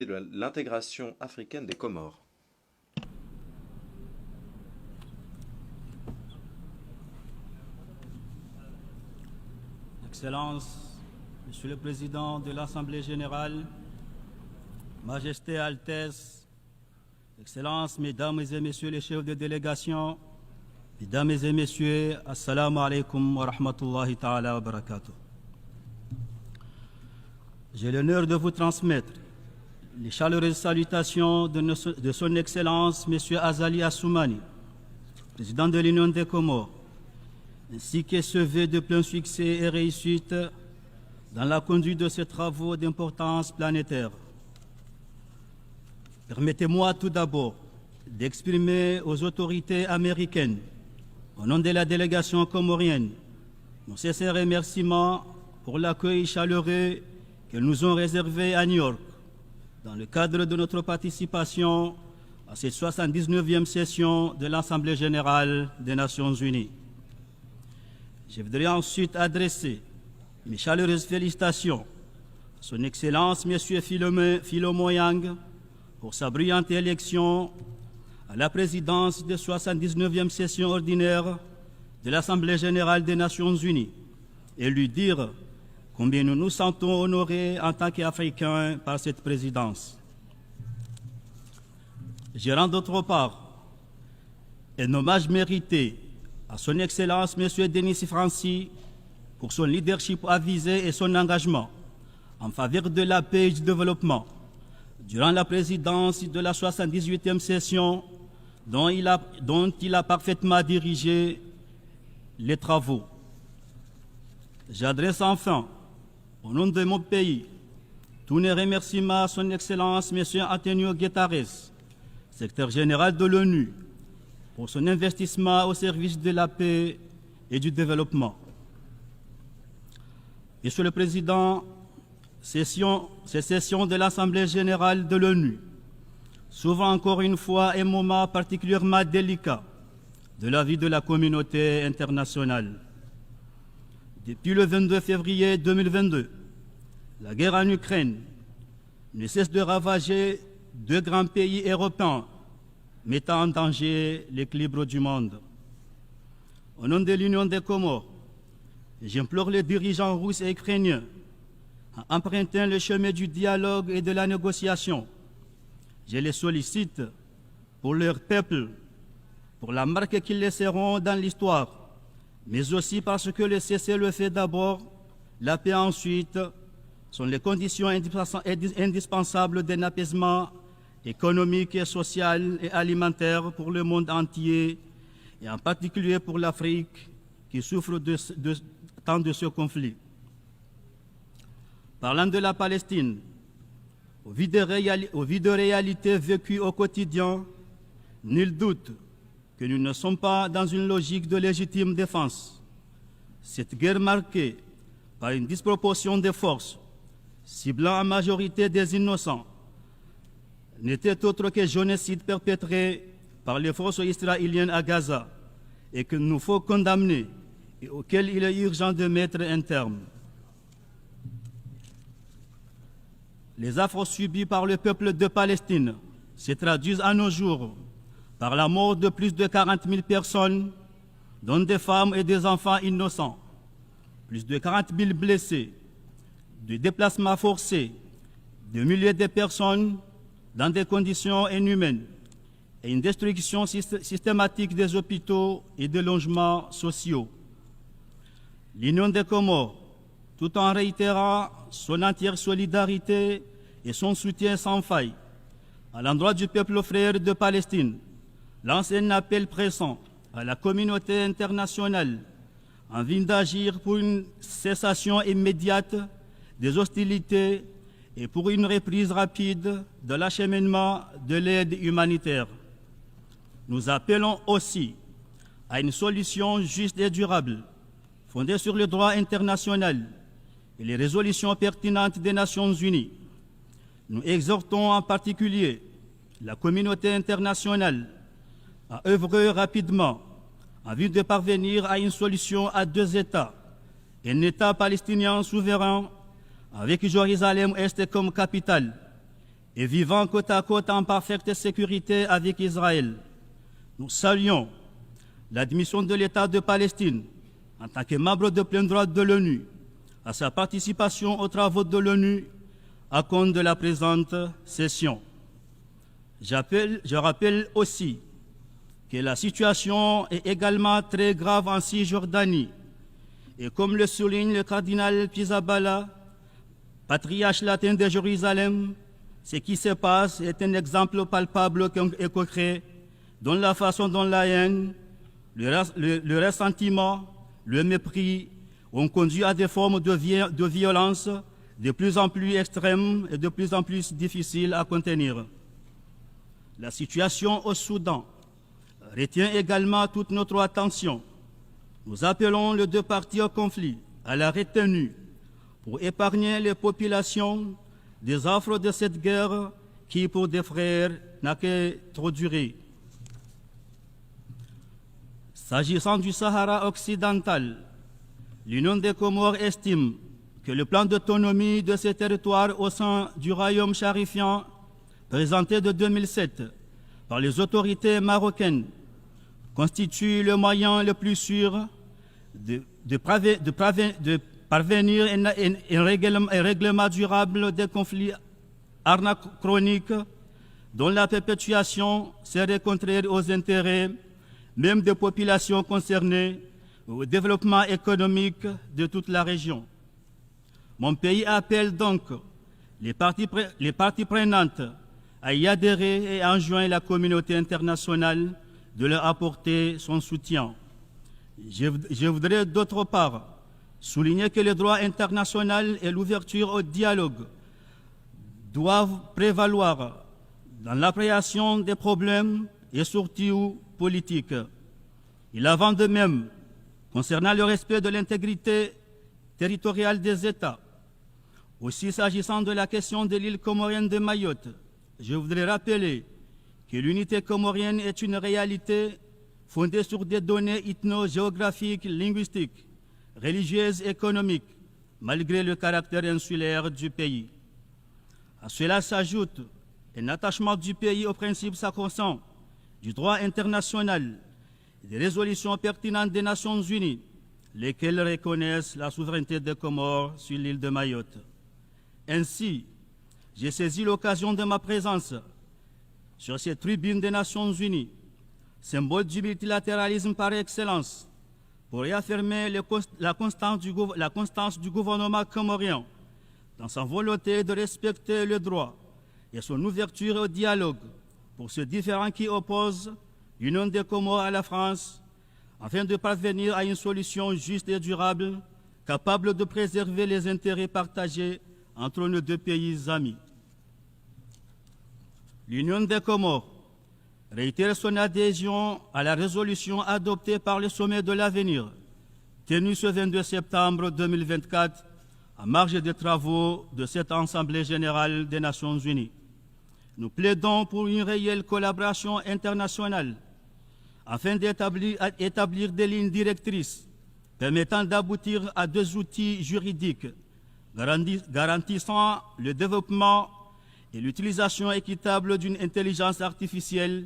de l'intégration africaine des Comores. Excellences, Monsieur le Président de l'Assemblée générale, Majesté, Altesse, Excellences, Mesdames et Messieurs les chefs de délégation, Mesdames et Messieurs, Assalamu alaikum wa rahmatullahi ta'ala wa barakatuh. J'ai l'honneur de vous transmettre les chaleureuses salutations de Son Excellence M. Azali Assoumani, président de l'Union des Comores, ainsi que ce vœu de plein succès et réussite dans la conduite de ces travaux d'importance planétaire. Permettez-moi tout d'abord d'exprimer aux autorités américaines, au nom de la délégation comorienne, nos sincères remerciements pour l'accueil chaleureux qu'elles nous ont réservé à New York, dans le cadre de notre participation à cette 79e session de l'Assemblée générale des Nations unies. Je voudrais ensuite adresser mes chaleureuses félicitations à Son Excellence M. Philomo Yang pour sa brillante élection à la présidence de la 79e session ordinaire de l'Assemblée générale des Nations unies et lui dire combien nous nous sentons honorés en tant qu'Africains par cette présidence. Je rends d'autre part un hommage mérité à Son Excellence M. Denis Francis pour son leadership avisé et son engagement en faveur de la paix et du développement durant la présidence de la 78e session dont il a parfaitement dirigé les travaux. J'adresse enfin, au nom de mon pays, tous mes remerciements à Son Excellence M. Antonio Guterres, secrétaire général de l'ONU, pour son investissement au service de la paix et du développement. Monsieur le Président, ces sessions de l'Assemblée générale de l'ONU s'ouvrent encore une fois un moment particulièrement délicat de la vie de la communauté internationale. Depuis le 22 février 2022, la guerre en Ukraine ne cesse de ravager deux grands pays européens, mettant en danger l'équilibre du monde. Au nom de l'Union des Comores, j'implore les dirigeants russes et ukrainiens à emprunter le chemin du dialogue et de la négociation. Je les sollicite pour leur peuple, pour la marque qu'ils laisseront dans l'histoire, mais aussi parce que le cessez-le-feu d'abord, la paix ensuite, sont les conditions indispensables d'un apaisement économique et social et alimentaire pour le monde entier, et en particulier pour l'Afrique qui souffre tant de ce conflit. Parlant de la Palestine, au vu de réalités vécues au quotidien, nul doute que nous ne sommes pas dans une logique de légitime défense. Cette guerre marquée par une disproportion des forces, ciblant en majorité des innocents, n'était autre que génocide perpétré par les forces israéliennes à Gaza et qu'il nous faut condamner et auquel il est urgent de mettre un terme. Les affres subies par le peuple de Palestine se traduisent à nos jours par la mort de plus de 40 000 personnes, dont des femmes et des enfants innocents, plus de 40 000 blessés, de déplacements forcés, de milliers de personnes dans des conditions inhumaines et une destruction systématique des hôpitaux et des logements sociaux. L'Union des Comores, tout en réitérant son entière solidarité et son soutien sans faille à l'endroit du peuple frère de Palestine, lance un appel pressant à la communauté internationale en vue d'agir pour une cessation immédiate des hostilités et pour une reprise rapide de l'acheminement de l'aide humanitaire. Nous appelons aussi à une solution juste et durable, fondée sur le droit international et les résolutions pertinentes des Nations unies. Nous exhortons en particulier la communauté internationale à œuvrer rapidement en vue de parvenir à une solution à deux États, un État palestinien souverain avec Jérusalem-Est comme capitale et vivant côte à côte en parfaite sécurité avec Israël. Nous saluons l'admission de l'État de Palestine en tant que membre de plein droit de l'ONU à sa participation aux travaux de l'ONU à compte de la présente session. Je rappelle aussi que la situation est également très grave en Cisjordanie et comme le souligne le cardinal Pizzaballa, patriarche latin de Jérusalem, ce qui se passe est un exemple palpable et concret dont la façon dont la haine, le ressentiment, le mépris ont conduit à des formes de violence de plus en plus extrêmes et de plus en plus difficiles à contenir. La situation au Soudan retient également toute notre attention. Nous appelons les deux parties au conflit à la retenue pour épargner les populations des affres de cette guerre qui, pour des frères, n'a que trop duré. S'agissant du Sahara occidental, l'Union des Comores estime que le plan d'autonomie de ces territoires au sein du royaume charifien, présenté de 2007 par les autorités marocaines, constitue le moyen le plus sûr de parvenir à un règlement durable des conflits anachroniques dont la perpétuation serait contraire aux intérêts même des populations concernées au développement économique de toute la région. Mon pays appelle donc les parties prenantes à y adhérer et enjoint la communauté internationale de leur apporter son soutien. Je voudrais d'autre part souligner que le droit international et l'ouverture au dialogue doivent prévaloir dans l'appréhension des problèmes et surtout politiques. Il en va de même concernant le respect de l'intégrité territoriale des États. Aussi, s'agissant de la question de l'île comorienne de Mayotte, je voudrais rappeler que l'unité comorienne est une réalité fondée sur des données ethno-géographiques, linguistiques, religieuses et économiques, malgré le caractère insulaire du pays. À cela s'ajoute un attachement du pays aux principes sacro-saints du droit international et des résolutions pertinentes des Nations Unies, lesquelles reconnaissent la souveraineté des Comores sur l'île de Mayotte. Ainsi, j'ai saisi l'occasion de ma présence sur cette tribune des Nations Unies, symbole du multilatéralisme par excellence, pour réaffirmer la constance du gouvernement comorien dans sa volonté de respecter le droit et son ouverture au dialogue pour ce différend qui oppose l'Union des Comores à la France, afin de parvenir à une solution juste et durable, capable de préserver les intérêts partagés entre nos deux pays amis. L'Union des Comores réitère son adhésion à la résolution adoptée par le sommet de l'avenir, tenu ce 22 septembre 2024, en marge des travaux de cette Assemblée générale des Nations unies. Nous plaidons pour une réelle collaboration internationale afin d'établir des lignes directrices permettant d'aboutir à des outils juridiques garantissant le développement et l'utilisation équitable d'une intelligence artificielle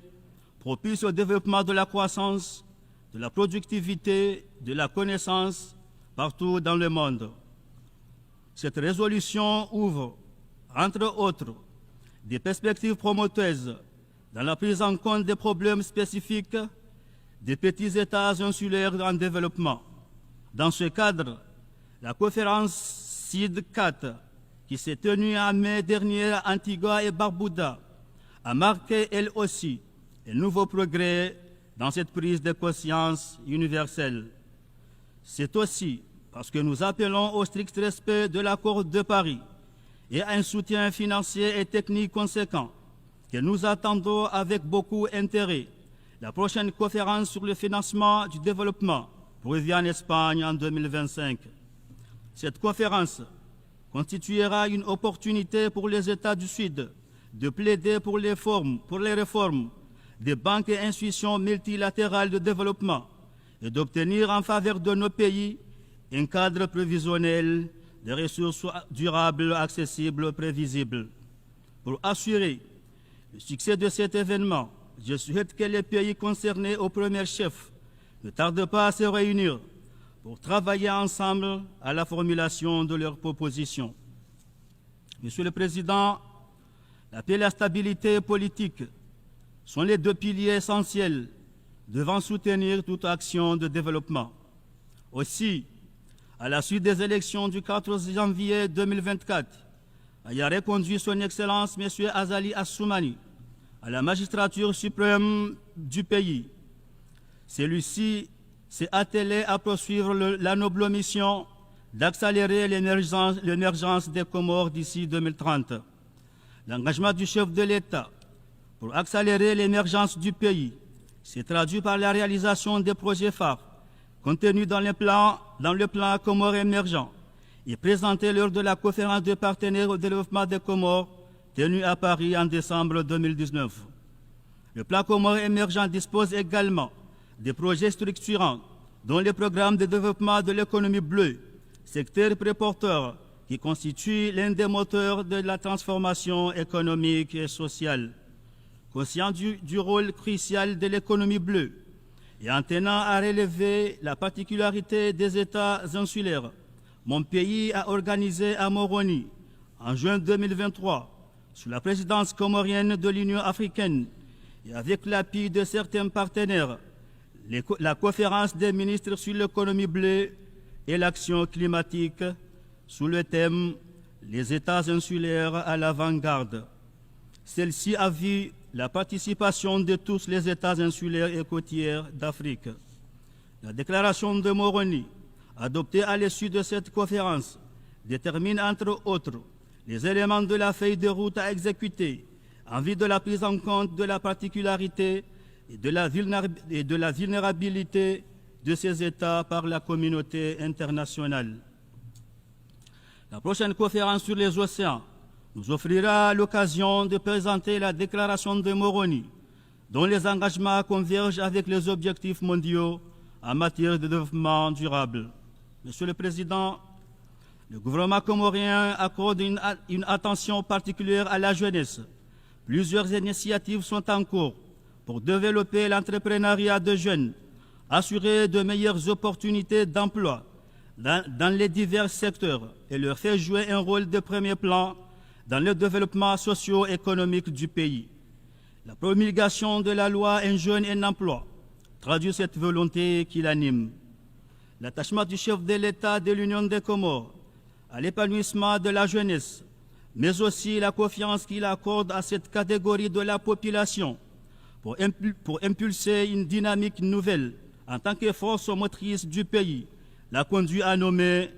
propice au développement de la croissance, de la productivité, de la connaissance partout dans le monde. Cette résolution ouvre, entre autres, des perspectives prometteuses dans la prise en compte des problèmes spécifiques des petits États insulaires en développement. Dans ce cadre, la conférence CID4, qui s'est tenue en mai dernier à Antigua et Barbuda, a marqué elle aussi un nouveau progrès dans cette prise de conscience universelle. C'est aussi parce que nous appelons au strict respect de l'accord de Paris et à un soutien financier et technique conséquent que nous attendons avec beaucoup d'intérêt la prochaine conférence sur le financement du développement prévue en Espagne en 2025. Cette conférence constituera une opportunité pour les États du Sud de plaider pour les réformes des banques et institutions multilatérales de développement et d'obtenir en faveur de nos pays un cadre prévisionnel de ressources durables, accessibles, prévisibles. Pour assurer le succès de cet événement, je souhaite que les pays concernés au premier chef ne tardent pas à se réunir pour travailler ensemble à la formulation de leurs propositions. Monsieur le Président, la paix et la stabilité politique sont les deux piliers essentiels devant soutenir toute action de développement. Aussi, à la suite des élections du 14 janvier 2024, ayant reconduit son Excellence M. Azali Assoumani à la magistrature suprême du pays, celui-ci s'est attelé à poursuivre la noble mission d'accélérer l'émergence des Comores d'ici 2030. L'engagement du chef de l'État pour accélérer l'émergence du pays s'est traduit par la réalisation des projets phares contenus dans le plan Comores émergents et présenté lors de la conférence de partenaires au développement des Comores tenue à Paris en décembre 2019. Le plan Comores émergent dispose également des projets structurants dont le programme de développement de l'économie bleue, secteur préporteur qui constitue l'un des moteurs de la transformation économique et sociale. Conscient du rôle crucial de l'économie bleue et en tenant à relever la particularité des États insulaires, mon pays a organisé à Moroni, en juin 2023, sous la présidence comorienne de l'Union africaine et avec l'appui de certains partenaires, la conférence des ministres sur l'économie bleue et l'action climatique sous le thème « Les États insulaires à l'avant-garde ». Celle-ci a vu la participation de tous les États insulaires et côtiers d'Afrique. La déclaration de Moroni, adoptée à l'issue de cette conférence, détermine entre autres les éléments de la feuille de route à exécuter en vue de la prise en compte de la particularité et de la vulnérabilité de ces États par la communauté internationale. La prochaine conférence sur les océans nous offrira l'occasion de présenter la déclaration de Moroni, dont les engagements convergent avec les objectifs mondiaux en matière de développement durable. Monsieur le Président, le gouvernement comorien accorde une attention particulière à la jeunesse. Plusieurs initiatives sont en cours pour développer l'entrepreneuriat de jeunes, assurer de meilleures opportunités d'emploi dans les divers secteurs et leur faire jouer un rôle de premier plan dans le développement socio-économique du pays. La promulgation de la loi Un jeune, un emploi traduit cette volonté qui l'anime. L'attachement du chef de l'État de l'Union des Comores à l'épanouissement de la jeunesse, mais aussi la confiance qu'il accorde à cette catégorie de la population pour impulser une dynamique nouvelle en tant que force motrice du pays, l'a conduit à nommer,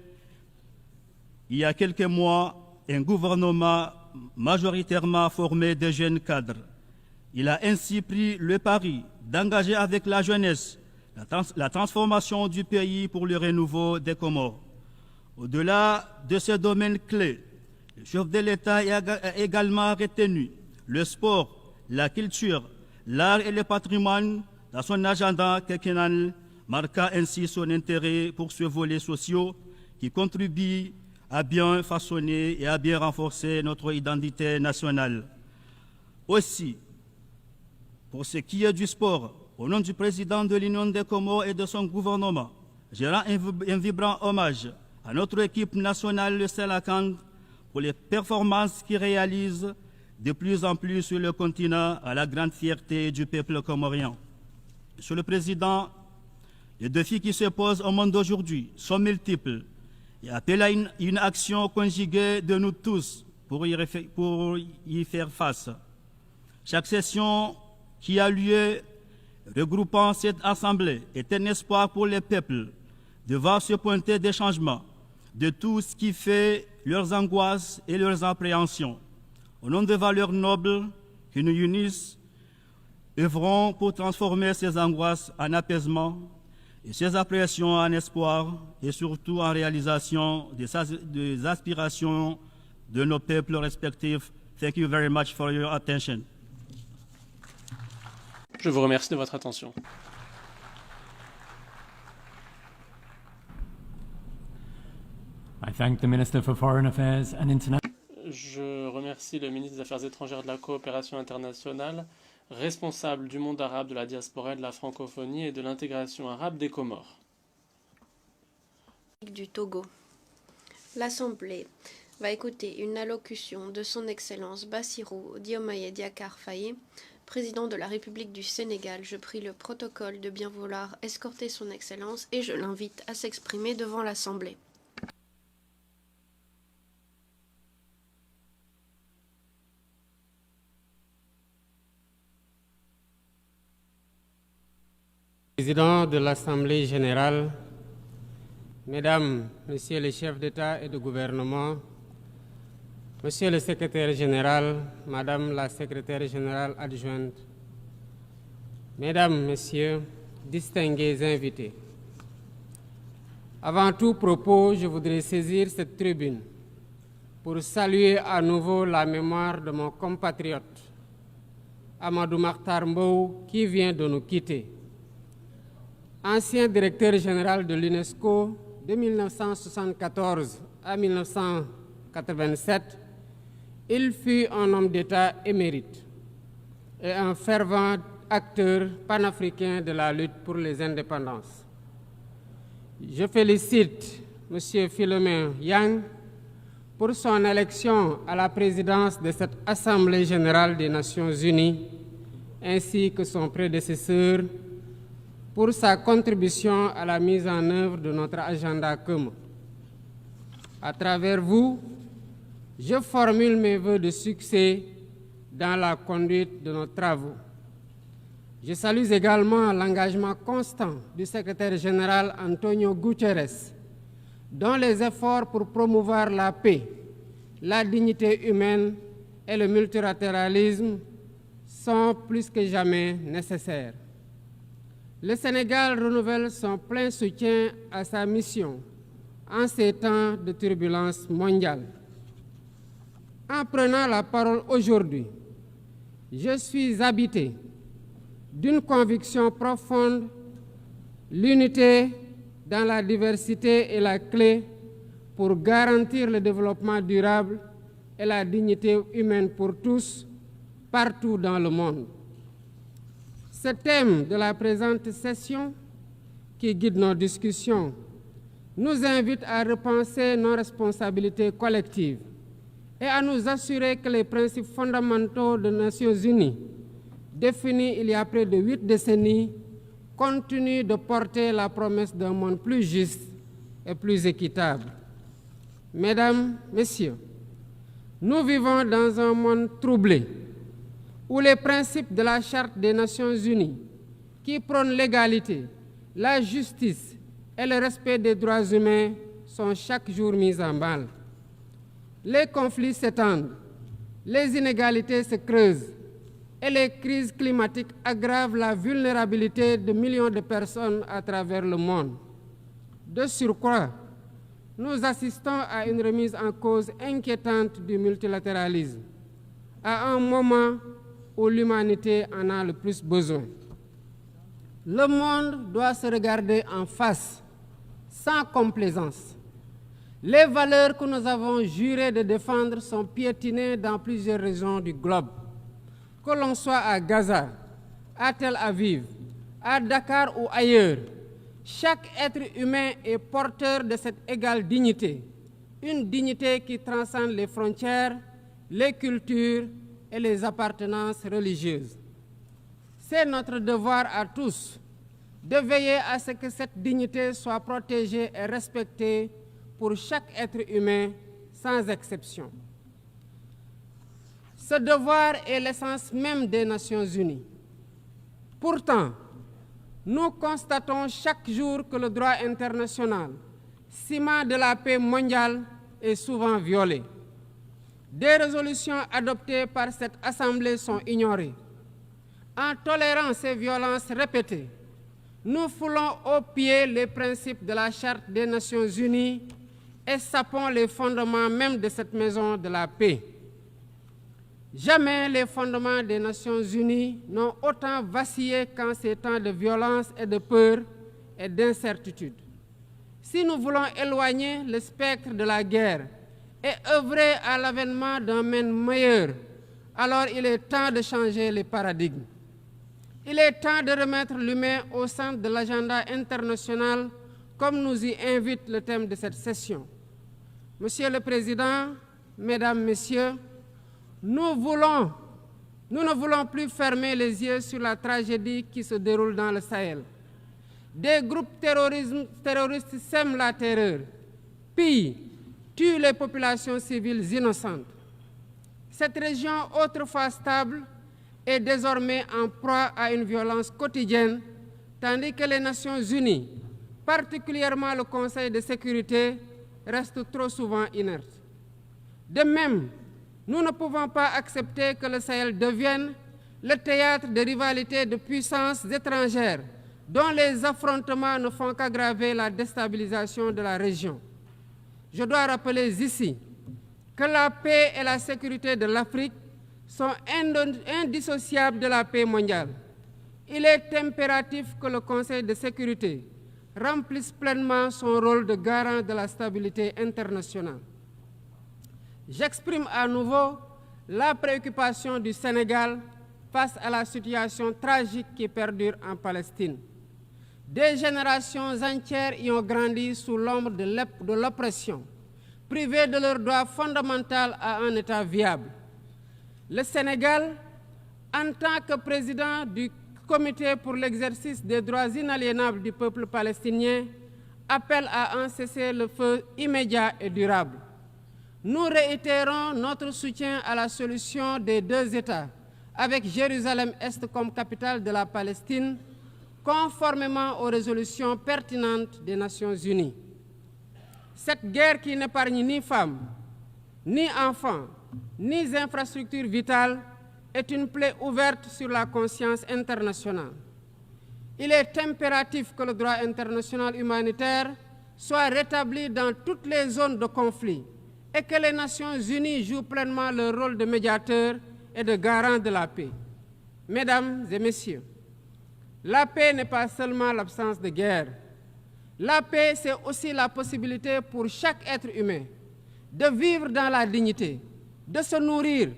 il y a quelques mois, un gouvernement majoritairement formé de jeunes cadres. Il a ainsi pris le pari d'engager avec la jeunesse la transformation du pays pour le renouveau des Comores. Au-delà de ces domaines clés, le chef de l'État a également retenu le sport, la culture, l'art et le patrimoine dans son agenda quinquennal, marquant ainsi son intérêt pour ce volet social qui contribue à bien façonner et à bien renforcer notre identité nationale. Aussi, pour ce qui est du sport, au nom du président de l'Union des Comores et de son gouvernement, je rends un vibrant hommage à notre équipe nationale, le Sélakan, pour les performances qu'il réalise de plus en plus sur le continent à la grande fierté du peuple comorien. Monsieur le Président, les défis qui se posent au monde d'aujourd'hui sont multiples et appellent à une action conjuguée de nous tous pour y faire face. Chaque session qui a lieu regroupant cette assemblée est un espoir pour les peuples de voir se pointer des changements de tout ce qui fait leurs angoisses et leurs appréhensions. Au nom des valeurs nobles qui nous unissent, œuvrons pour transformer ces angoisses en apaisement et ces appréhensions en espoir et surtout en réalisation des aspirations de nos peuples respectifs. Thank you very much for your attention. Je vous remercie de votre attention. I thank the Minister for Foreign Affairs and International. je remercie le ministre des Affaires étrangères et de la coopération internationale, responsable du monde arabe, de la diaspora et de la francophonie et de l'intégration arabe des Comores. Du Togo. L'Assemblée va écouter une allocution de son Excellence Bassirou Diomaye Diakhar Faye, président de la République du Sénégal. Je prie le protocole de bien vouloir escorter son Excellence et je l'invite à s'exprimer devant l'Assemblée. Président de l'Assemblée générale, Mesdames, Messieurs les chefs d'État et de gouvernement, Monsieur le secrétaire général, Madame la secrétaire générale adjointe, Mesdames, Messieurs, distingués invités. Avant tout propos, je voudrais saisir cette tribune pour saluer à nouveau la mémoire de mon compatriote, Amadou Makhtar Mbow, qui vient de nous quitter. Ancien directeur général de l'UNESCO de 1974 à 1987, il fut un homme d'État émérite et un fervent acteur panafricain de la lutte pour les indépendances. Je félicite M. Philomène Yang pour son élection à la présidence de cette Assemblée générale des Nations unies, ainsi que son prédécesseur pour sa contribution à la mise en œuvre de notre agenda commun. À travers vous, je formule mes vœux de succès dans la conduite de nos travaux. Je salue également l'engagement constant du secrétaire général Antonio Guterres, dont les efforts pour promouvoir la paix, la dignité humaine et le multilatéralisme sont plus que jamais nécessaires. Le Sénégal renouvelle son plein soutien à sa mission en ces temps de turbulence mondiale. En prenant la parole aujourd'hui, je suis habité d'une conviction profonde: l'unité dans la diversité est la clé pour garantir le développement durable et la dignité humaine pour tous, partout dans le monde. Ce thème de la présente session, qui guide nos discussions, nous invite à repenser nos responsabilités collectives et à nous assurer que les principes fondamentaux des Nations unies, définis il y a près de 8 décennies, continuent de porter la promesse d'un monde plus juste et plus équitable. Mesdames, Messieurs, nous vivons dans un monde troublé, où les principes de la Charte des Nations unies, qui prônent l'égalité, la justice et le respect des droits humains, sont chaque jour mis en mal. Les conflits s'étendent, les inégalités se creusent et les crises climatiques aggravent la vulnérabilité de millions de personnes à travers le monde. De surcroît, nous assistons à une remise en cause inquiétante du multilatéralisme, à un moment où l'humanité en a le plus besoin. Le monde doit se regarder en face, sans complaisance. Les valeurs que nous avons juré de défendre sont piétinées dans plusieurs régions du globe. Que l'on soit à Gaza, à Tel Aviv, à Dakar ou ailleurs, chaque être humain est porteur de cette égale dignité, une dignité qui transcende les frontières, les cultures et les appartenances religieuses. C'est notre devoir à tous de veiller à ce que cette dignité soit protégée et respectée pour chaque être humain, sans exception. Ce devoir est l'essence même des Nations unies. Pourtant, nous constatons chaque jour que le droit international, ciment de la paix mondiale, est souvent violé. Des résolutions adoptées par cette Assemblée sont ignorées. En tolérant ces violences répétées, nous foulons aux pieds les principes de la Charte des Nations unies et sapons les fondements même de cette maison de la paix. Jamais les fondements des Nations unies n'ont autant vacillé qu'en ces temps de violence et de peur et d'incertitude. Si nous voulons éloigner le spectre de la guerre et œuvrer à l'avènement d'un monde meilleur, alors il est temps de changer les paradigmes. Il est temps de remettre l'humain au centre de l'agenda international, comme nous y invite le thème de cette session. Monsieur le Président, Mesdames, Messieurs, nous ne voulons plus fermer les yeux sur la tragédie qui se déroule dans le Sahel. Des groupes terroristes sèment la terreur, pillent, tuent les populations civiles innocentes. Cette région, autrefois stable, est désormais en proie à une violence quotidienne, tandis que les Nations Unies, particulièrement le Conseil de sécurité, restent trop souvent inertes. De même, nous ne pouvons pas accepter que le Sahel devienne le théâtre de rivalités de puissances étrangères dont les affrontements ne font qu'aggraver la déstabilisation de la région. Je dois rappeler ici que la paix et la sécurité de l'Afrique sont indissociables de la paix mondiale. Il est impératif que le Conseil de sécurité remplisse pleinement son rôle de garant de la stabilité internationale. J'exprime à nouveau la préoccupation du Sénégal face à la situation tragique qui perdure en Palestine. Des générations entières y ont grandi sous l'ombre de l'oppression, privées de leur droit fondamental à un État viable. Le Sénégal, en tant que président du Comité pour l'exercice des droits inaliénables du peuple palestinien, appelle à un cessez-le-feu immédiat et durable. Nous réitérons notre soutien à la solution des deux États, avec Jérusalem-Est comme capitale de la Palestine, conformément aux résolutions pertinentes des Nations Unies. Cette guerre qui n'épargne ni femmes, ni enfants, ni infrastructures vitales est une plaie ouverte sur la conscience internationale. Il est impératif que le droit international humanitaire soit rétabli dans toutes les zones de conflit et que les Nations Unies jouent pleinement leur rôle de médiateur et de garant de la paix. Mesdames et Messieurs, la paix n'est pas seulement l'absence de guerre. La paix, c'est aussi la possibilité pour chaque être humain de vivre dans la dignité, de se nourrir,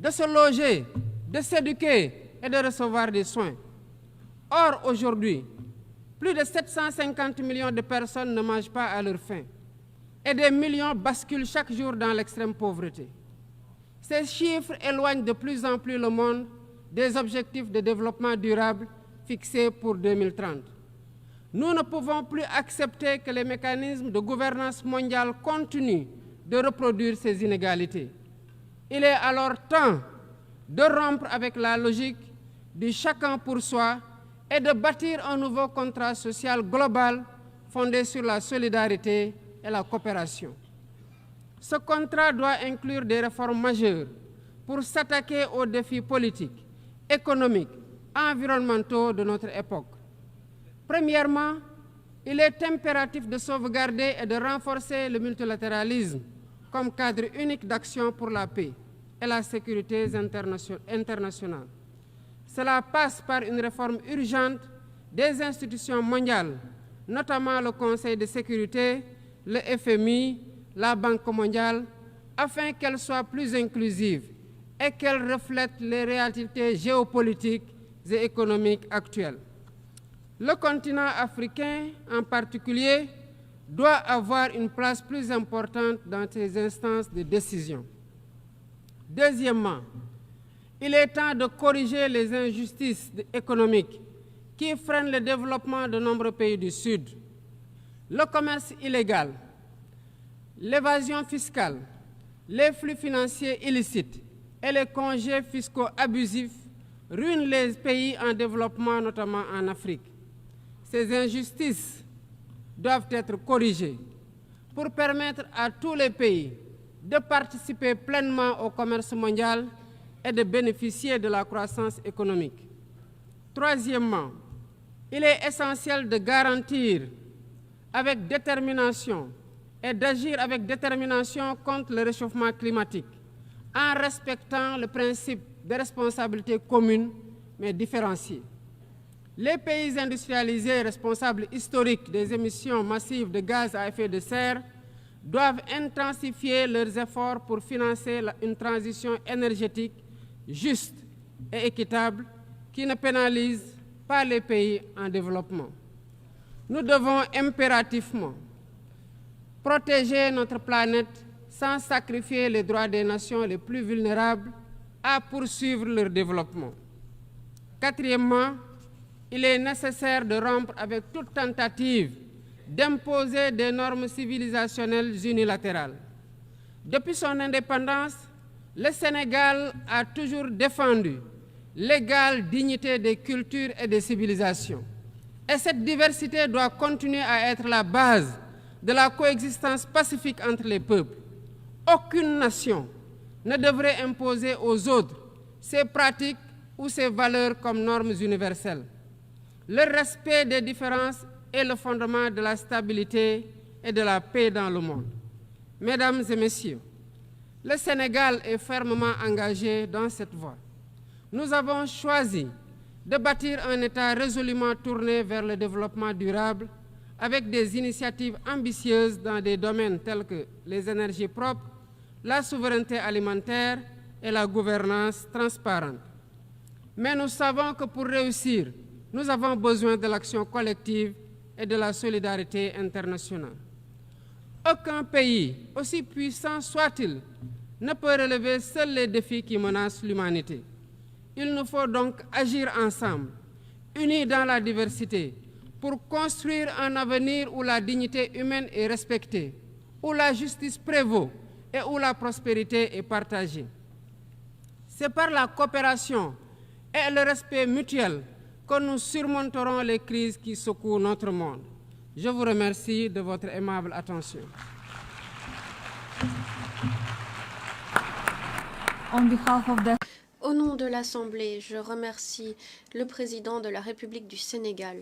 de se loger, de s'éduquer et de recevoir des soins. Or, aujourd'hui, plus de 750 millions de personnes ne mangent pas à leur faim et des millions basculent chaque jour dans l'extrême pauvreté. Ces chiffres éloignent de plus en plus le monde des objectifs de développement durable fixés pour 2030. Nous ne pouvons plus accepter que les mécanismes de gouvernance mondiale continuent de reproduire ces inégalités. Il est alors temps de rompre avec la logique du chacun pour soi et de bâtir un nouveau contrat social global fondé sur la solidarité et la coopération. Ce contrat doit inclure des réformes majeures pour s'attaquer aux défis politiques, économiques, environnementaux de notre époque. Premièrement, il est impératif de sauvegarder et de renforcer le multilatéralisme comme cadre unique d'action pour la paix et la sécurité internationale. Cela passe par une réforme urgente des institutions mondiales, notamment le Conseil de sécurité, le FMI, la Banque mondiale, afin qu'elles soient plus inclusives et qu'elles reflètent les réalités géopolitiques et économiques actuelles. Le continent africain, en particulier, doit avoir une place plus importante dans ces instances de décision. Deuxièmement, il est temps de corriger les injustices économiques qui freinent le développement de nombreux pays du Sud. Le commerce illégal, l'évasion fiscale, les flux financiers illicites et les congés fiscaux abusifs ruinent les pays en développement, notamment en Afrique. Ces injustices doivent être corrigées pour permettre à tous les pays de participer pleinement au commerce mondial et de bénéficier de la croissance économique. Troisièmement, il est essentiel de garantir avec détermination et d'agir avec détermination contre le réchauffement climatique en respectant le principe de responsabilité commune mais différenciée. Les pays industrialisés responsables historiques des émissions massives de gaz à effet de serre doivent intensifier leurs efforts pour financer une transition énergétique juste et équitable qui ne pénalise pas les pays en développement. Nous devons impérativement protéger notre planète sans sacrifier les droits des nations les plus vulnérables à poursuivre leur développement. Quatrièmement, il est nécessaire de rompre avec toute tentative d'imposer des normes civilisationnelles unilatérales. Depuis son indépendance, le Sénégal a toujours défendu l'égale dignité des cultures et des civilisations. Et cette diversité doit continuer à être la base de la coexistence pacifique entre les peuples. Aucune nation ne devrait imposer aux autres ses pratiques ou ses valeurs comme normes universelles. Le respect des différences est le fondement de la stabilité et de la paix dans le monde. Mesdames et messieurs, le Sénégal est fermement engagé dans cette voie. Nous avons choisi de bâtir un État résolument tourné vers le développement durable avec des initiatives ambitieuses dans des domaines tels que les énergies propres, la souveraineté alimentaire et la gouvernance transparente. Mais nous savons que pour réussir, nous avons besoin de l'action collective et de la solidarité internationale. Aucun pays, aussi puissant soit-il, ne peut relever seuls les défis qui menacent l'humanité. Il nous faut donc agir ensemble, unis dans la diversité, pour construire un avenir où la dignité humaine est respectée, où la justice prévaut et où la prospérité est partagée. C'est par la coopération et le respect mutuel que nous surmonterons les crises qui secouent notre monde. Je vous remercie de votre aimable attention. Au nom de l'Assemblée, je remercie le président de la République du Sénégal.